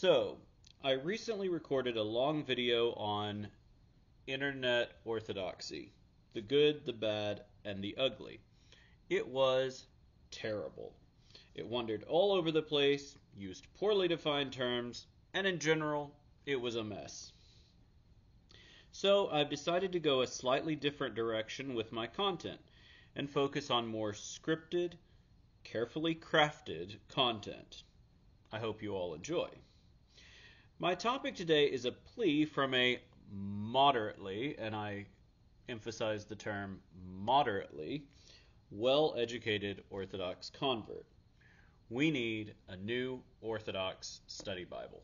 So, I recently recorded a long video on internet orthodoxy, the good, the bad, and the ugly. It was terrible. It wandered all over the place, used poorly defined terms, and in general, it was a mess. So, I've decided to go a slightly different direction with my content and focus on more scripted, carefully crafted content. I hope you all enjoy. My topic today is a plea from a moderately, and I emphasize the term moderately, well-educated Orthodox convert. We need a new Orthodox Study Bible.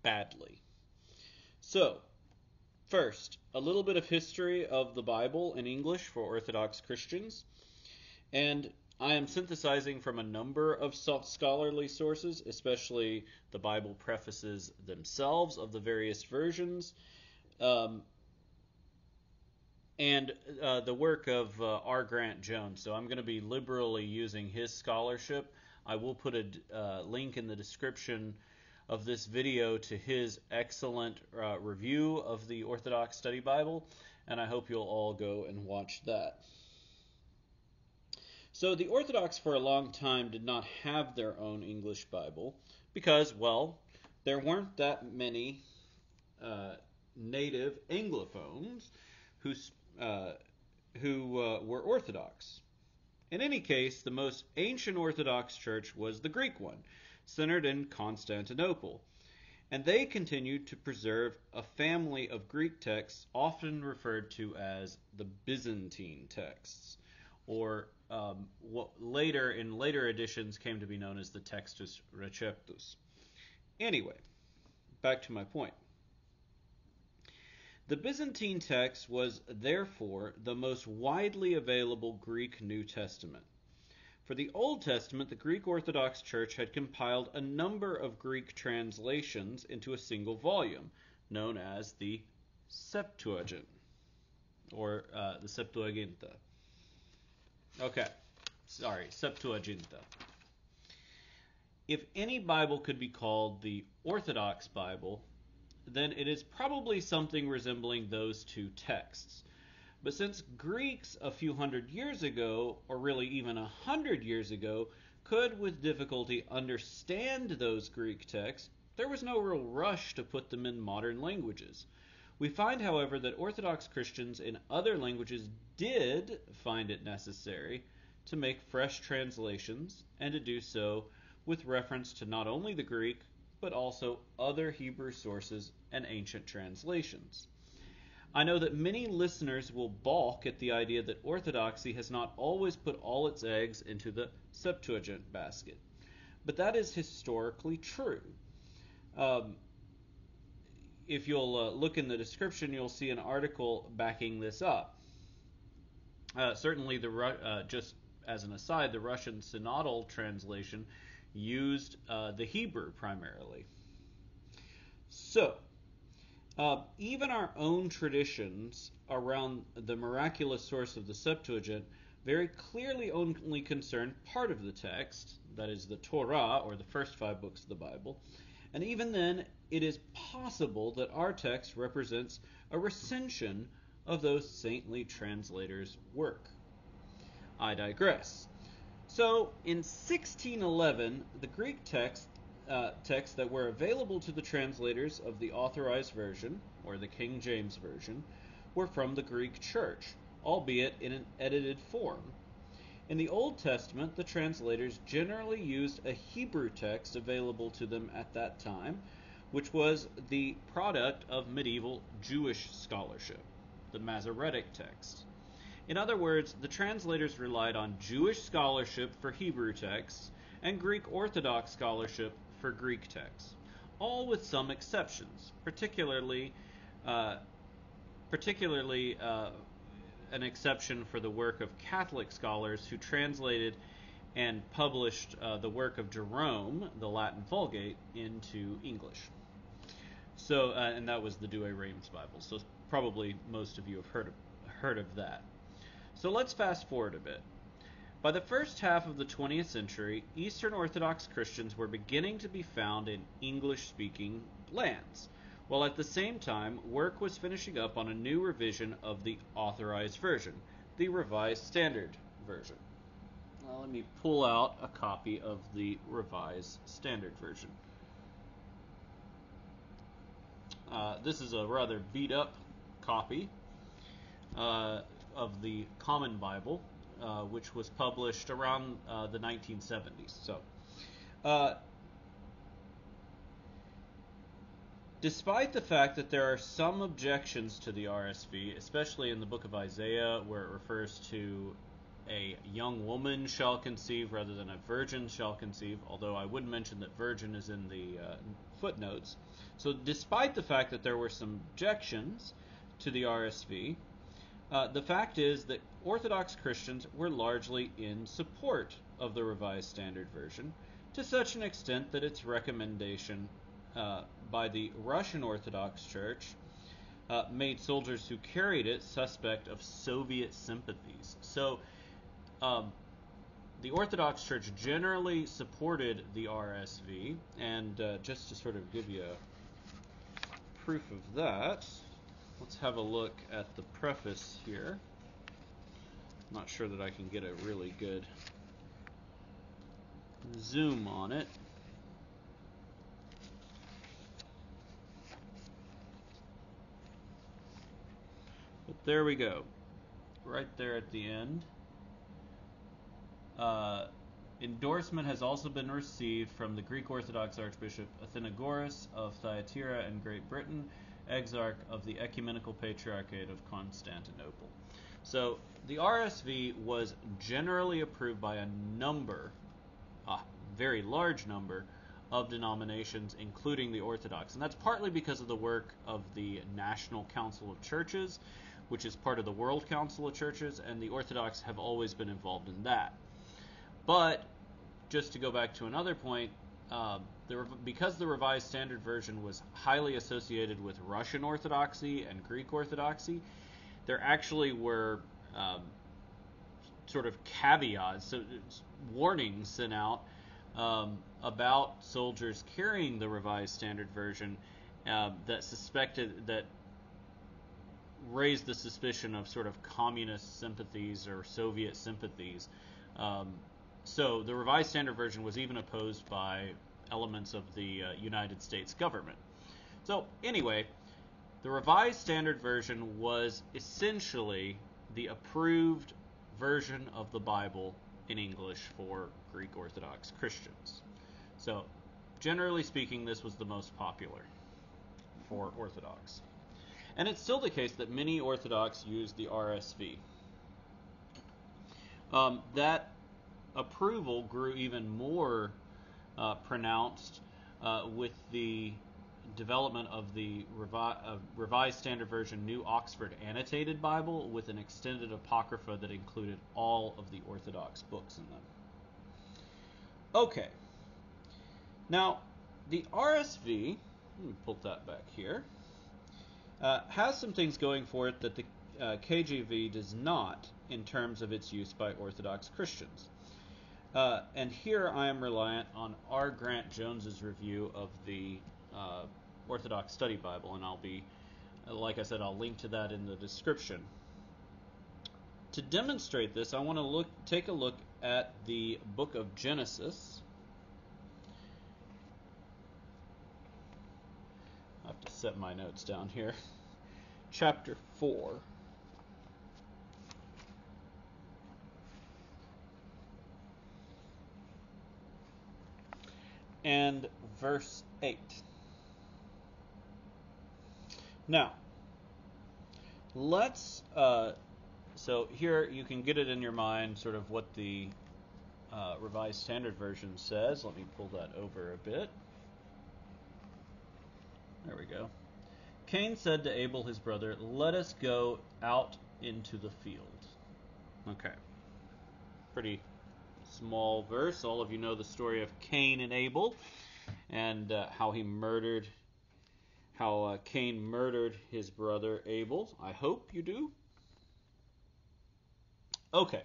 Badly. So, first, a little bit of history of the Bible in English for Orthodox Christians. And I am synthesizing from a number of scholarly sources, especially the Bible prefaces themselves of the various versions, and the work of R. Grant Jones. So I'm going to be liberally using his scholarship. I will put a link in the description of this video to his excellent review of the Orthodox Study Bible, and I hope you'll all go and watch that. So the Orthodox for a long time did not have their own English Bible because, well, there weren't that many native Anglophones who were Orthodox. In any case, the most ancient Orthodox church was the Greek one, centered in Constantinople, and they continued to preserve a family of Greek texts often referred to as the Byzantine Texts, or what in later editions came to be known as the Textus Receptus. Anyway, back to my point. The Byzantine text was therefore the most widely available Greek New Testament. For the Old Testament, the Greek Orthodox Church had compiled a number of Greek translations into a single volume, known as the Septuagint, or the Septuaginta. Septuaginta. If any Bible could be called the Orthodox Bible, then it is probably something resembling those two texts. But since Greeks a few hundred years ago, or really even 100 years ago, could with difficulty understand those Greek texts, there was no real rush to put them in modern languages. We find, however, that Orthodox Christians in other languages did find it necessary to make fresh translations, and to do so with reference to not only the Greek, but also other Hebrew sources and ancient translations. I know that many listeners will balk at the idea that Orthodoxy has not always put all its eggs into the Septuagint basket, but that is historically true. If you'll look in the description, you'll see an article backing this up. Certainly, just as an aside, the Russian Synodal translation used the Hebrew primarily. So, even our own traditions around the miraculous source of the Septuagint very clearly only concern part of the text, that is the Torah, or the first 5 books of the Bible, and even then, it is possible that our text represents a recension of those saintly translators' work. I digress. So, in 1611, the Greek texts that were available to the translators of the Authorized Version, or the King James Version, were from the Greek Church, albeit in an edited form. In the Old Testament, the translators generally used a Hebrew text available to them at that time, which was the product of medieval Jewish scholarship, the Masoretic text. In other words, the translators relied on Jewish scholarship for Hebrew texts and Greek Orthodox scholarship for Greek texts, all with some exceptions, particularly an exception for the work of Catholic scholars who translated and published the work of Jerome, the Latin Vulgate, into English. So, and that was the Douay-Rheims Bible. So probably most of you have heard of that. So let's fast forward a bit. By the first half of the 20th century, Eastern Orthodox Christians were beginning to be found in English-speaking lands, while at the same time work was finishing up on a new revision of the Authorized Version, the Revised Standard Version. Now let me pull out a copy of the Revised Standard Version. This is a rather beat-up copy of the Common Bible, which was published around the 1970s. So, despite the fact that there are some objections to the RSV, especially in the book of Isaiah, where it refers to a young woman shall conceive rather than a virgin shall conceive, although I would mention that virgin is in the footnotes. So despite the fact that there were some objections to the RSV, the fact is that Orthodox Christians were largely in support of the Revised Standard Version, to such an extent that its recommendation by the Russian Orthodox Church made soldiers who carried it suspect of Soviet sympathies. So the Orthodox Church generally supported the RSV, and just to sort of give you a proof of that, let's have a look at the preface here. I'm not sure that I can get a really good zoom on it. But there we go. Right there at the end. Endorsement has also been received from the Greek Orthodox Archbishop Athenagoras of Thyatira and Great Britain, Exarch of the Ecumenical Patriarchate of Constantinople. So the RSV was generally approved by a very large number of denominations, including the Orthodox. And that's partly because of the work of the National Council of Churches, which is part of the World Council of Churches, and the Orthodox have always been involved in that. But just to go back to another point, because the Revised Standard Version was highly associated with Russian Orthodoxy and Greek Orthodoxy, there actually were sort of caveats, so warnings sent out about soldiers carrying the Revised Standard Version that raised the suspicion of sort of communist sympathies or Soviet sympathies. So the Revised Standard Version was even opposed by elements of the United States government. So anyway, the Revised Standard Version was essentially the approved version of the Bible in English for Greek Orthodox Christians. So generally speaking, this was the most popular for Orthodox. And it's still the case that many Orthodox use the RSV. That approval grew even more pronounced with the development of the Revised Standard Version New Oxford Annotated Bible with an extended apocrypha that included all of the Orthodox books in them. Okay. Now, the RSV, let me pull that back here, has some things going for it that the KJV does not in terms of its use by Orthodox Christians. And here I am reliant on R. Grant Jones's review of the Orthodox Study Bible, and I'll be, like I said, I'll link to that in the description. To demonstrate this, I want to take a look at the book of Genesis. I have to set my notes down here. Chapter 4. And verse 8. Now, let's, so here you can get it in your mind sort of what the Revised Standard Version says. Let me pull that over a bit. There we go. Cain said to Abel his brother, "Let us go out into the field." Okay. Pretty small verse. All of you know the story of Cain and Abel, and how Cain murdered his brother Abel. I hope you do. Okay,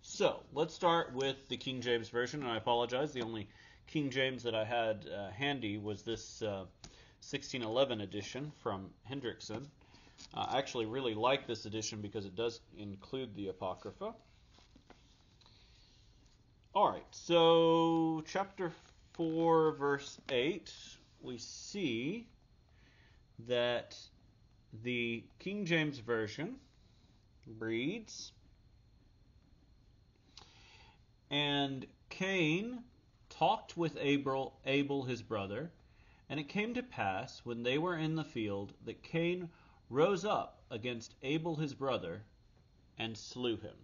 So let's start with the King James Version, and I apologize, the only King James that I had handy was this 1611 edition from Hendrickson. I actually really like this edition because it does include the Apocrypha. All right, so chapter 4, verse 8, we see that the King James Version reads, "And Cain talked with Abel his brother, and it came to pass, when they were in the field, that Cain rose up against Abel his brother, and slew him."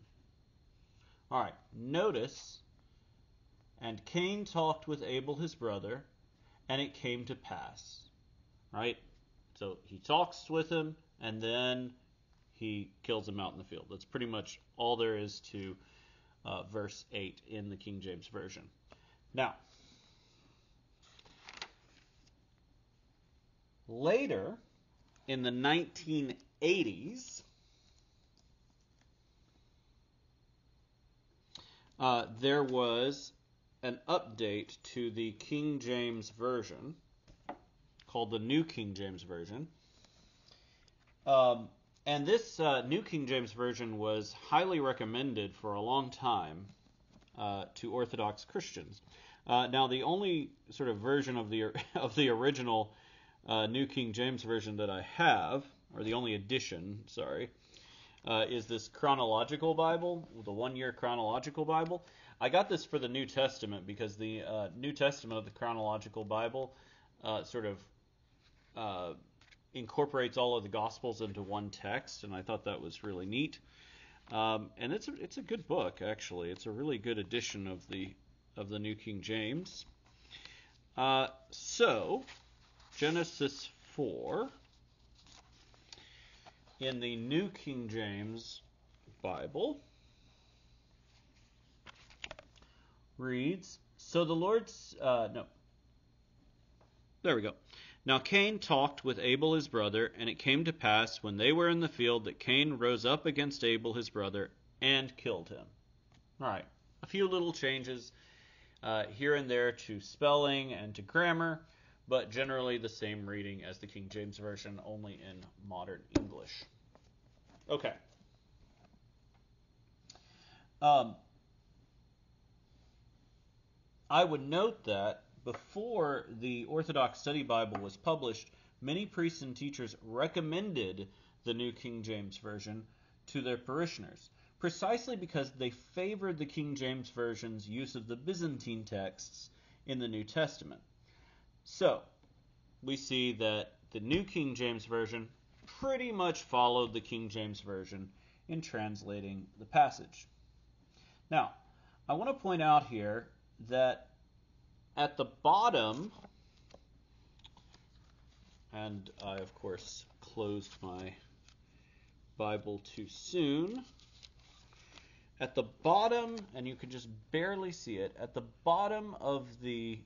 All right, notice, "And Cain talked with Abel his brother, and it came to pass." Right? So he talks with him, and then he kills him out in the field. That's pretty much all there is to verse 8 in the King James Version. Now, later, in the 1980s, there was an update to the King James Version called the New King James Version. And this New King James Version was highly recommended for a long time to Orthodox Christians. Now, the only sort of version of the original New King James Version that I have, or the only edition, is this chronological Bible, the one-year chronological Bible. I got this for the New Testament because the New Testament of the chronological Bible incorporates all of the Gospels into one text, and I thought that was really neat. And it's a good book, actually. It's a really good edition of the New King James. So Genesis 4 in the New King James Bible reads, "So the Lord's there we go. Now Cain talked with Abel his brother, and it came to pass, when they were in the field, that Cain rose up against Abel his brother and killed him." All right, a few little changes here and there to spelling and to grammar, but generally the same reading as the King James Version, only in modern English. Okay. I would note that before the Orthodox Study Bible was published, many priests and teachers recommended the New King James Version to their parishioners, precisely because they favored the King James Version's use of the Byzantine texts in the New Testament. So, we see that the New King James Version pretty much followed the King James Version in translating the passage. Now, I want to point out here that at the bottom, and I, of course, closed my Bible too soon. At the bottom, and you can just barely see it, at the bottom of the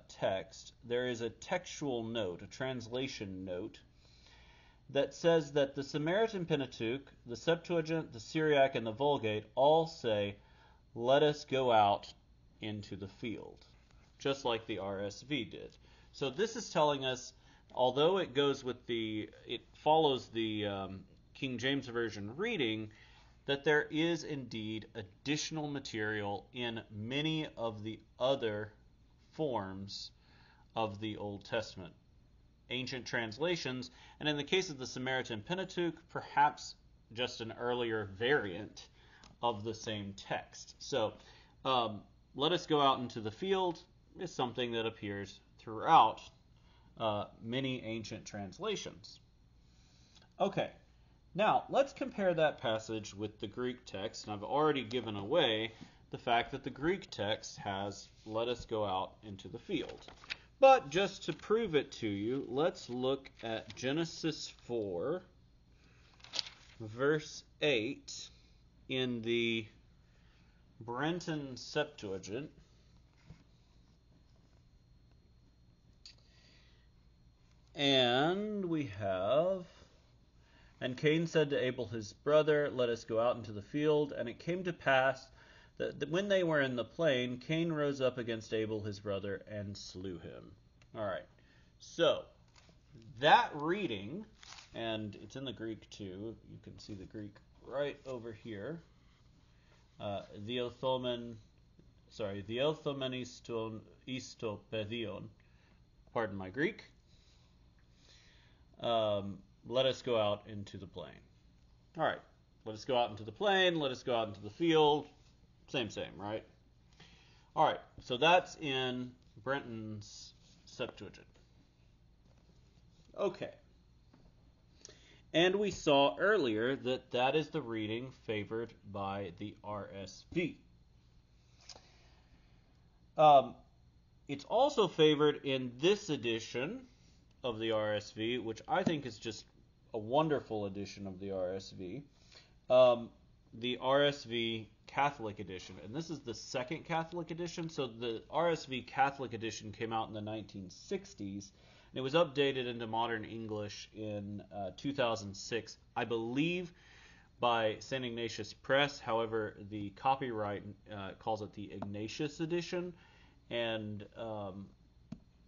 text, there is a textual note, a translation note, that says that the Samaritan Pentateuch, the Septuagint, the Syriac, and the Vulgate all say, "Let us go out into the field," just like the RSV did. So this is telling us, although it follows the King James Version reading, that there is indeed additional material in many of the other forms of the Old Testament, ancient translations, and in the case of the Samaritan Pentateuch, perhaps just an earlier variant of the same text. So, "let us go out into the field" is something that appears throughout many ancient translations. Okay, now let's compare that passage with the Greek text, and I've already given away the fact that the Greek text has "let us go out into the field." But just to prove it to you, let's look at Genesis 4, verse 8 in the Brenton Septuagint. And we have, And Cain said to Abel his brother, "Let us go out into the field." And it came to pass that when they were in the plain, Cain rose up against Abel his brother and slew him. All right. So, that reading, and it's in the Greek too. You can see the Greek right over here. Theothomeniston istopedion. Pardon my Greek. Let us go out into the plain. All right. Let us go out into the plain. Let us go out into the field. Same, right? All right. So that's in Brenton's Septuagint. Okay. And we saw earlier that that is the reading favored by the RSV. It's also favored in this edition of the RSV, which I think is just a wonderful edition of the RSV, the RSV Catholic edition. And this is the second Catholic edition. So the RSV Catholic edition came out in the 1960s. It was updated into modern English in 2006, I believe, by St. Ignatius Press. However, the copyright calls it the Ignatius edition, and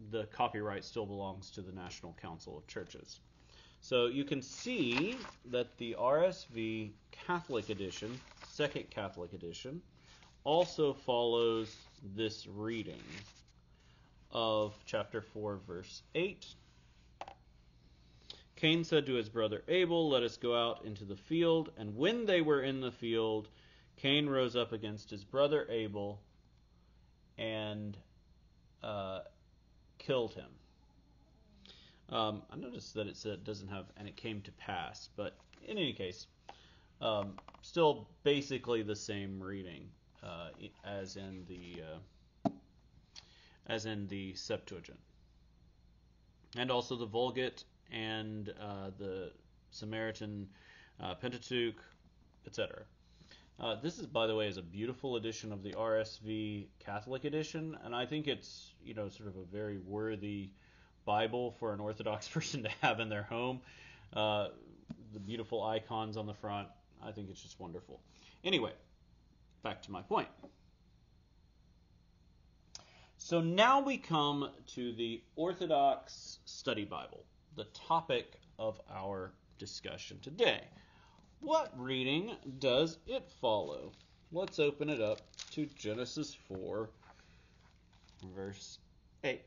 the copyright still belongs to the National Council of Churches. So you can see that the RSV Catholic edition, Second Catholic edition, also follows this reading of chapter 4, verse 8. Cain said to his brother Abel, "Let us go out into the field." And when they were in the field, Cain rose up against his brother Abel and killed him. I noticed that it doesn't have, and it came to pass, but in any case, still basically the same reading as in the Septuagint, and also the Vulgate and the Samaritan Pentateuch, etc. This is, by the way, is a beautiful edition of the RSV Catholic edition, and I think it's sort of a very worthy Bible for an Orthodox person to have in their home. The beautiful icons on the front, I think it's just wonderful. Anyway, back to my point. So now we come to the Orthodox Study Bible, the topic of our discussion today. What reading does it follow? Let's open it up to Genesis 4, verse 8.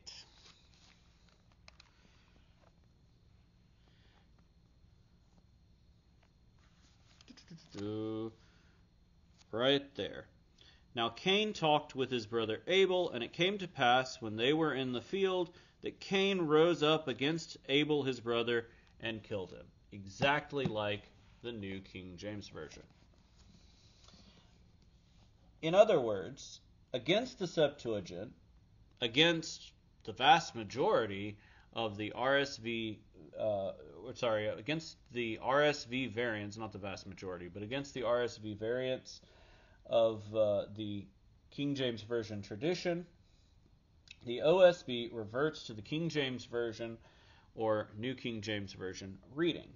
Right there. Now Cain talked with his brother Abel, and it came to pass when they were in the field that Cain rose up against Abel his brother and killed him. Exactly like the New King James Version. In other words, against the Septuagint, against the vast majority of the against the RSV variants, not the vast majority, but against the RSV variants of the King James Version tradition, the OSB reverts to the King James Version or New King James Version reading.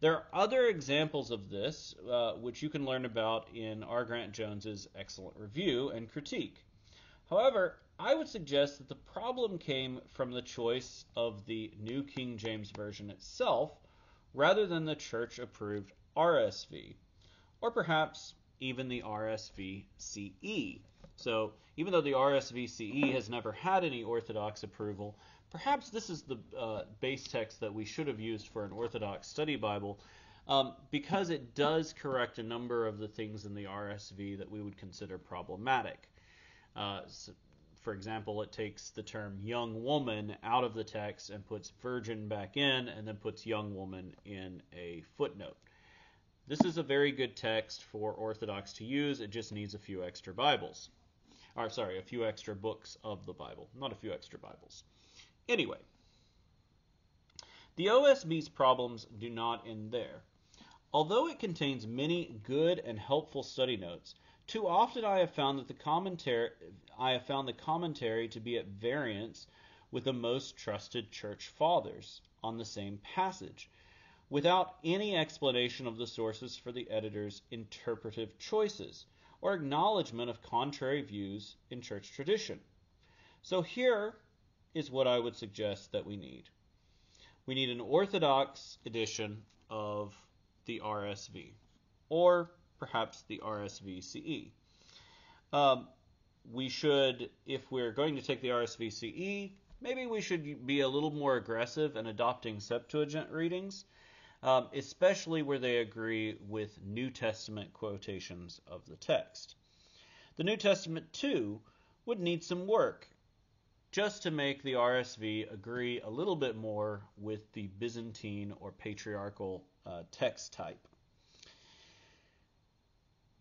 There are other examples of this, which you can learn about in R. Grant Jones's excellent review and critique. However, I would suggest that the problem came from the choice of the New King James Version itself, rather than the church-approved RSV, or perhaps even the RSV CE. So, even though the RSV CE has never had any Orthodox approval, perhaps this is the base text that we should have used for an Orthodox Study Bible, because it does correct a number of the things in the RSV that we would consider problematic. For example, it takes the term young woman out of the text and puts virgin back in, and then puts young woman in a footnote. This is a very good text for Orthodox to use. It just needs a few extra Bibles. A few extra books of the Bible, not a few extra Bibles. Anyway, the OSB's problems do not end there. Although it contains many good and helpful study notes, too often I have found the commentary to be at variance with the most trusted church fathers on the same passage, without any explanation of the sources for the editor's interpretive choices or acknowledgement of contrary views in church tradition. So here is what I would suggest that we need. We need an Orthodox edition of the RSV, or perhaps the RSV CE. We should, if we're going to take the RSV CE, maybe we should be a little more aggressive in adopting Septuagint readings, especially where they agree with New Testament quotations of the text. The New Testament, too, would need some work just to make the RSV agree a little bit more with the Byzantine or patriarchal text type.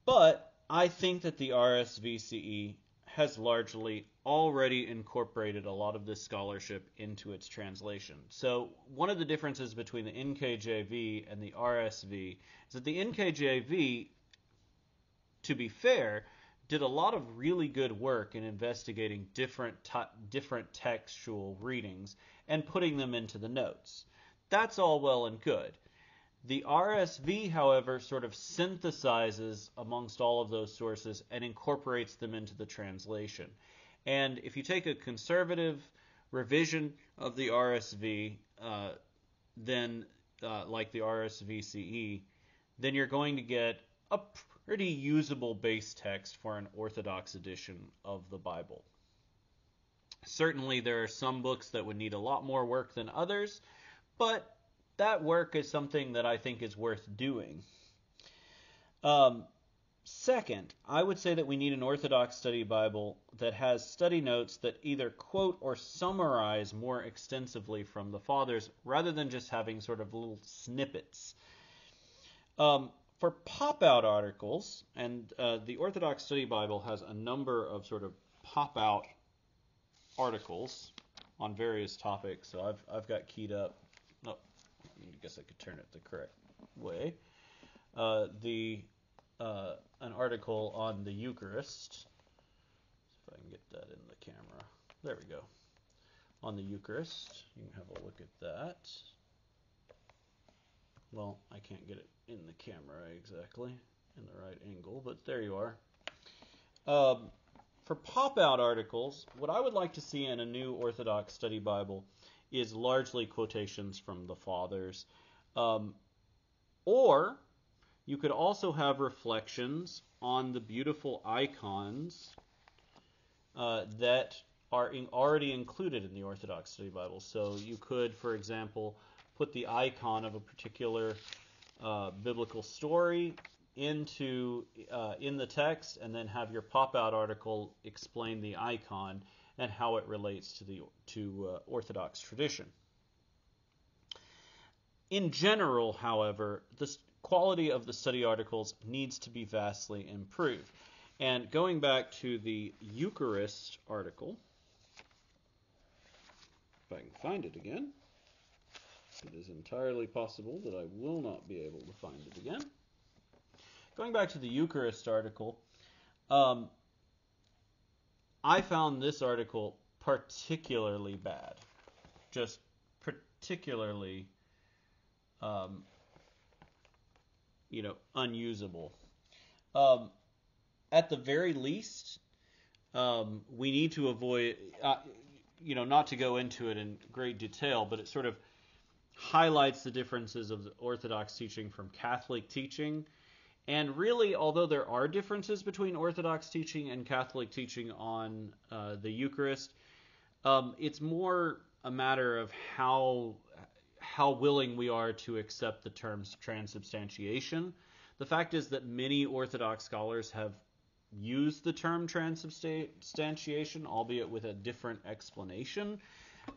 But I think that the RSV CE has largely already incorporated a lot of this scholarship into its translation. So one of the differences between the NKJV and the RSV is that the NKJV, to be fair, did a lot of really good work in investigating different textual readings and putting them into the notes. That's all well and good. The RSV, however, sort of synthesizes amongst all of those sources and incorporates them into the translation. And if you take a conservative revision of the RSV, then like the RSV CE, then you're going to get a pretty usable base text for an Orthodox edition of the Bible. Certainly there are some books that would need a lot more work than others, but that work is something that I think is worth doing. Second, I would say that we need an Orthodox Study Bible that has study notes that either quote or summarize more extensively from the Fathers, rather than just having sort of little snippets. For pop-out articles, and the Orthodox Study Bible has a number of sort of pop-out articles on various topics, so I've got keyed up. Oh, I guess I could turn it the correct way. An article on the Eucharist. See if I can get that in the camera. There we go. On the Eucharist. You can have a look at that. Well, I can't get it in the camera exactly, in the right angle, but there you are. For pop-out articles, what I would like to see in a new Orthodox Study Bible is largely quotations from the Fathers. Or you could also have reflections on the beautiful icons that are already included in the Orthodox Study Bible. So you could, for example, put the icon of a particular biblical story in the text, and then have your pop-out article explain the icon and how it relates to Orthodox tradition. In general, however, the quality of the study articles needs to be vastly improved. And going back to the Eucharist article, if I can find it again, it is entirely possible that I will not be able to find it again. Going back to the Eucharist article, I found this article particularly bad. Just particularly, unusable. At the very least, we need to avoid, not to go into it in great detail, but it sort of highlights the differences of the Orthodox teaching from Catholic teaching. And really, although there are differences between Orthodox teaching and Catholic teaching on the Eucharist, it's more a matter of how willing we are to accept the terms transubstantiation. The fact is that many Orthodox scholars have used the term transubstantiation, albeit with a different explanation.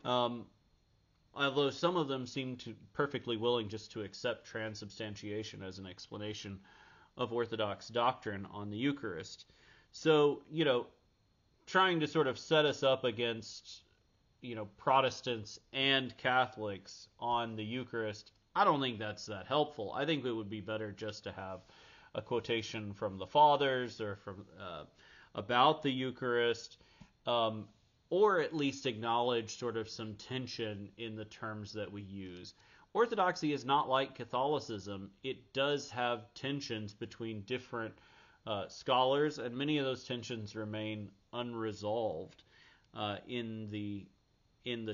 Although some of them seem to perfectly willing just to accept transubstantiation as an explanation of Orthodox doctrine on the Eucharist. So, trying to sort of set us up against, Protestants and Catholics on the Eucharist, I don't think that's that helpful. I think it would be better just to have a quotation from the Fathers or from about the Eucharist, or at least acknowledge sort of some tension in the terms that we use. Orthodoxy is not like Catholicism. It does have tensions between different scholars, and many of those tensions remain unresolved in the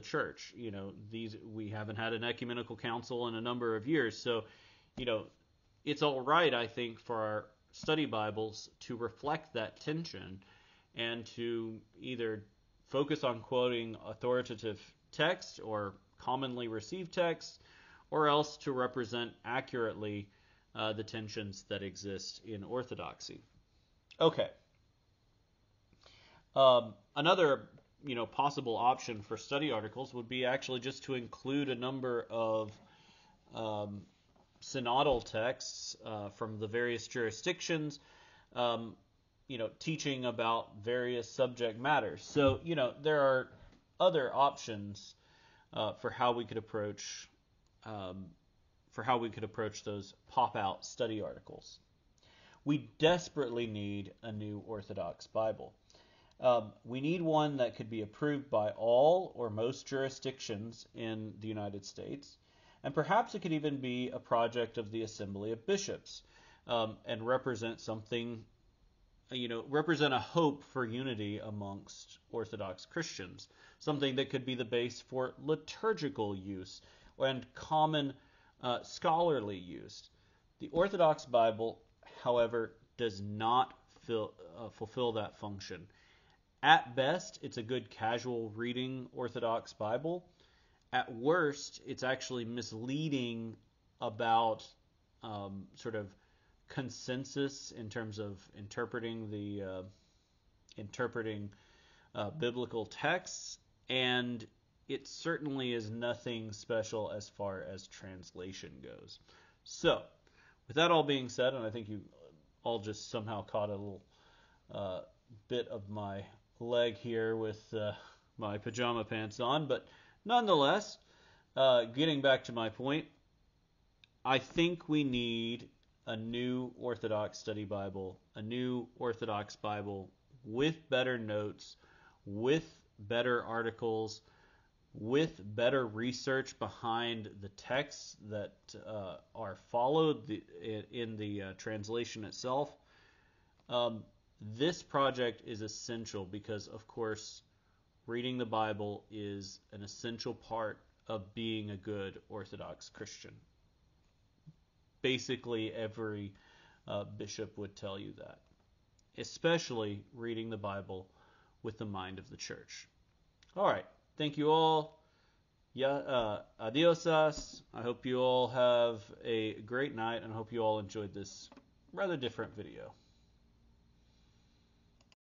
church. We haven't had an ecumenical council in a number of years, so it's all right, I think, for our study Bibles to reflect that tension and to either focus on quoting authoritative text or commonly received text, or else to represent accurately the tensions that exist in Orthodoxy. Okay. Another possible option for study articles would be actually just to include a number of synodal texts from the various jurisdictions, teaching about various subject matters. So, there are other options for how we could approach those pop-out study articles. We desperately need a new Orthodox Bible. We need one that could be approved by all or most jurisdictions in the United States, and perhaps it could even be a project of the Assembly of Bishops, and represent a hope for unity amongst Orthodox Christians, something that could be the base for liturgical use and common scholarly use. The Orthodox Bible, however, does not fulfill that function. At best, it's a good casual reading Orthodox Bible. At worst, it's actually misleading about sort of consensus in terms of interpreting biblical texts, and it certainly is nothing special as far as translation goes. So, with that all being said, and I think you all just somehow caught a little bit of my leg here with my pajama pants on, but nonetheless, getting back to my point, I think we need a new Orthodox Study Bible, a new Orthodox Bible with better notes, with better articles, with better research behind the texts that are followed in the translation itself. This project is essential because, of course, reading the Bible is an essential part of being a good Orthodox Christian. Basically, every bishop would tell you that, especially reading the Bible with the mind of the church. All right. Thank you all. Adiosas. I hope you all have a great night, and I hope you all enjoyed this rather different video.